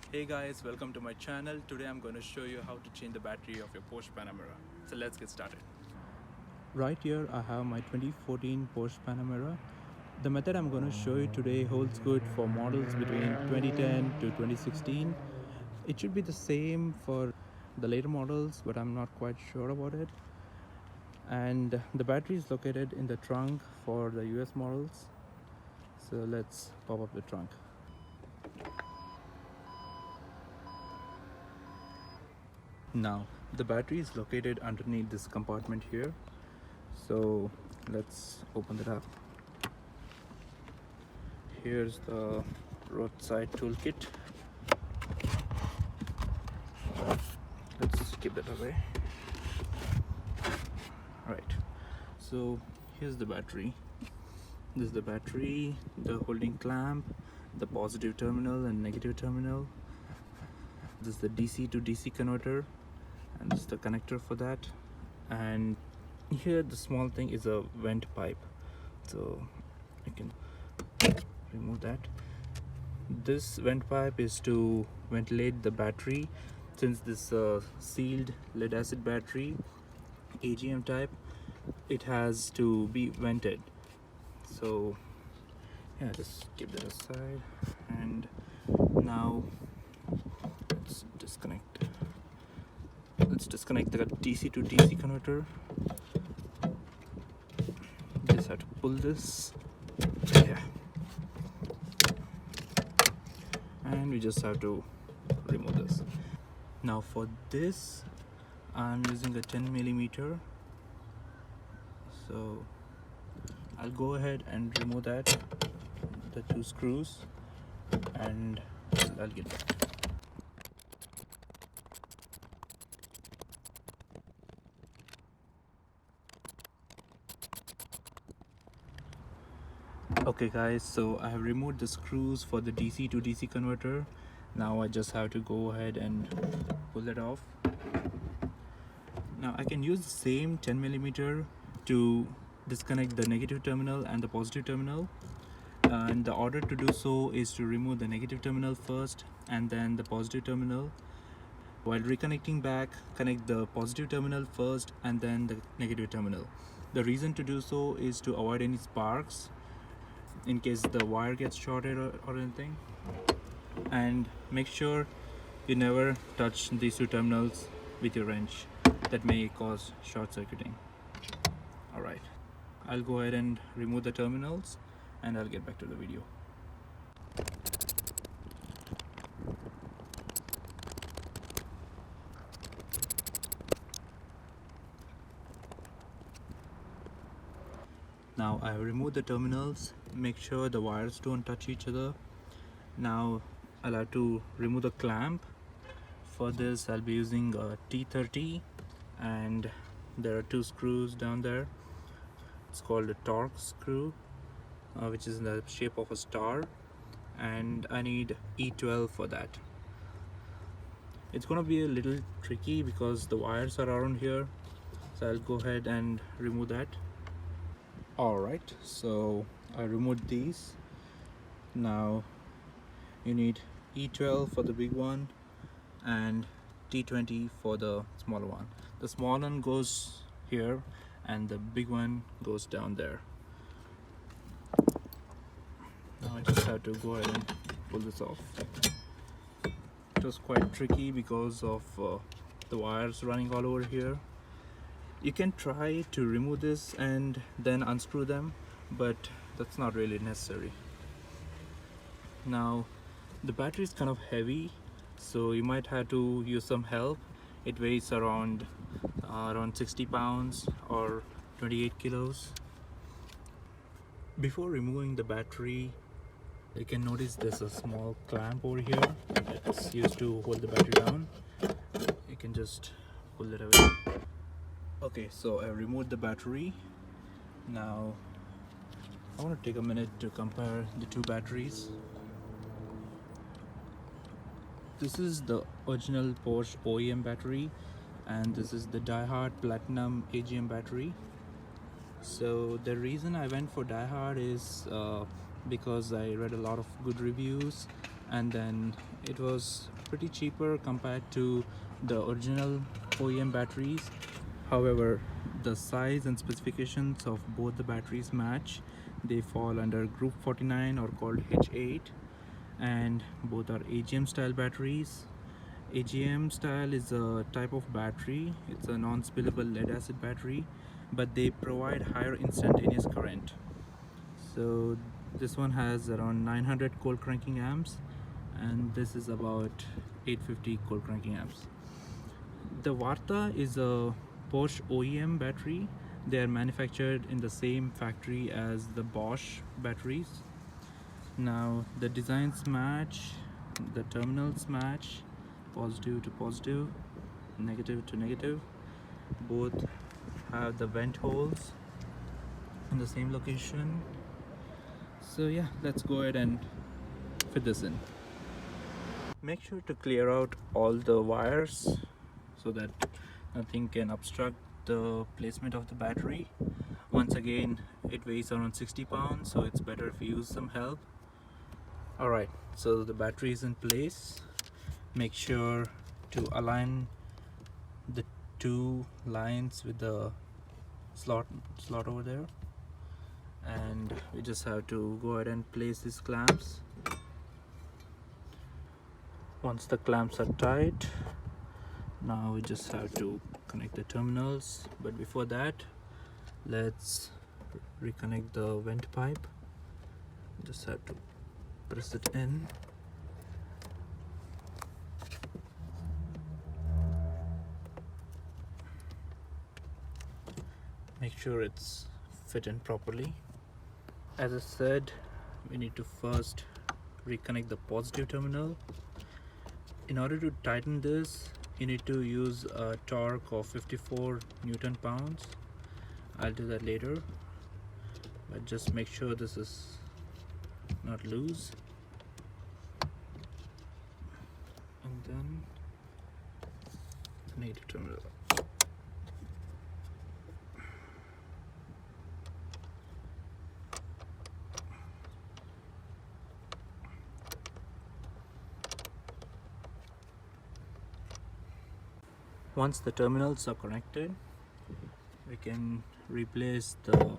Hey guys, welcome to my channel. Today I'm going to show you how to change the battery of your Porsche Panamera. So let's get started. Right here I have my 2014 Porsche Panamera. The method I'm going to show you today holds good for models between 2010 to 2016. It should be the same for the later models, but I'm not quite sure about it. And the battery is located in the trunk for the US models. So let's pop up the trunk. Now the battery is located underneath this compartment here, so let's open it up. Here's the roadside toolkit. Let's keep that away. Right, so here's the battery. This is the battery, the holding clamp, the positive terminal and negative terminal. This is the DC to DC converter, and this is the connector for that. And here the small thing is a vent pipe, so you can remove that. This vent pipe is to ventilate the battery. Since this sealed lead acid battery, AGM type, it has to be vented. So yeah, just keep that aside. And now let's disconnect the DC to DC converter. Just have to pull this, yeah, and we just have to remove this. Now for this I'm using a 10mm, so I'll go ahead and remove that, the two screws, and I'll get back. Okay guys, so I have removed the screws for the DC to DC converter. Now I just have to go ahead and pull it off. Now I can use the same 10mm to disconnect the negative terminal and the positive terminal, and the order to do so is to remove the negative terminal first and then the positive terminal. While reconnecting back, connect the positive terminal first and then the negative terminal. The reason to do so is to avoid any sparks in case the wire gets shorted or anything. And make sure you never touch these two terminals with your wrench. That may cause short circuiting. Alright, I'll go ahead and remove the terminals and I'll get back to the video. Now I have removed the terminals. Make sure the wires don't touch each other. Now I'll have to remove the clamp. For this I'll be using a T30, and there are two screws down there. It's called a Torx screw, which is in the shape of a star, and I need E12 for that. It's gonna be a little tricky because the wires are around here, so I'll go ahead and remove that. Alright, so I removed these. Now you need E12 for the big one and T20 for the smaller one. The small one goes here and the big one goes down there. Now I just have to go ahead and pull this off. It was quite tricky because of the wires running all over here. You can try to remove this and then unscrew them, but that's not really necessary. Now the battery is kind of heavy, so you might have to use some help. It weighs around 60 pounds or 28 kilos. Before removing the battery, you can notice there's a small clamp over here. It's used to hold the battery down. You can just pull it away. Okay, so I removed the battery. Now I want to take a minute to compare the two batteries. This is the original Porsche OEM battery, and this is the Die-Hard Platinum AGM battery. So the reason I went for Die-Hard is because I read a lot of good reviews and then it was pretty cheaper compared to the original OEM batteries. However, the size and specifications of both the batteries match. They fall under group 49 or called H8, and both are AGM style batteries. AGM style is a type of battery. It's a non-spillable lead acid battery, but they provide higher instantaneous current. So this one has around 900 cold cranking amps, and this is about 850 cold cranking amps. The Varta is a Porsche OEM battery. They are manufactured in the same factory as the Bosch batteries. Now the designs match, the terminals match, positive to positive, negative to negative. Both have the vent holes in the same location. So yeah, let's go ahead and fit this in. Make sure to clear out all the wires so that nothing can obstruct the placement of the battery. Once again, it weighs around 60 pounds, so it's better if you use some help. Alright, so the battery is in place. Make sure to align the two lines with the slot over there, and we just have to go ahead and place these clamps. Once the clamps are tight, now we just have to connect the terminals, but before that, let's reconnect the vent pipe. Just have to press it in. Make sure it's fit in properly. As I said, we need to first reconnect the positive terminal. In order to tighten this, you need to use a torque of 54 Newton pounds. I'll do that later, but just make sure this is not loose. And then negative terminal. Once the terminals are connected, we can replace the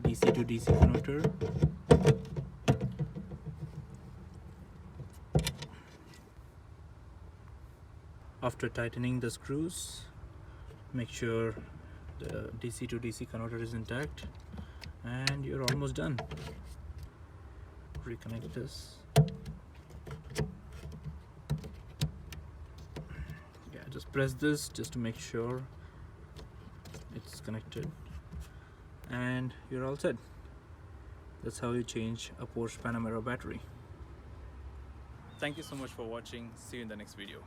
DC to DC converter. After tightening the screws, make sure the DC to DC converter is intact, and you're almost done. Reconnect this. Just press this just to make sure it's connected, and you're all set. That's how you change a Porsche Panamera battery. Thank you so much for watching. See you in the next video.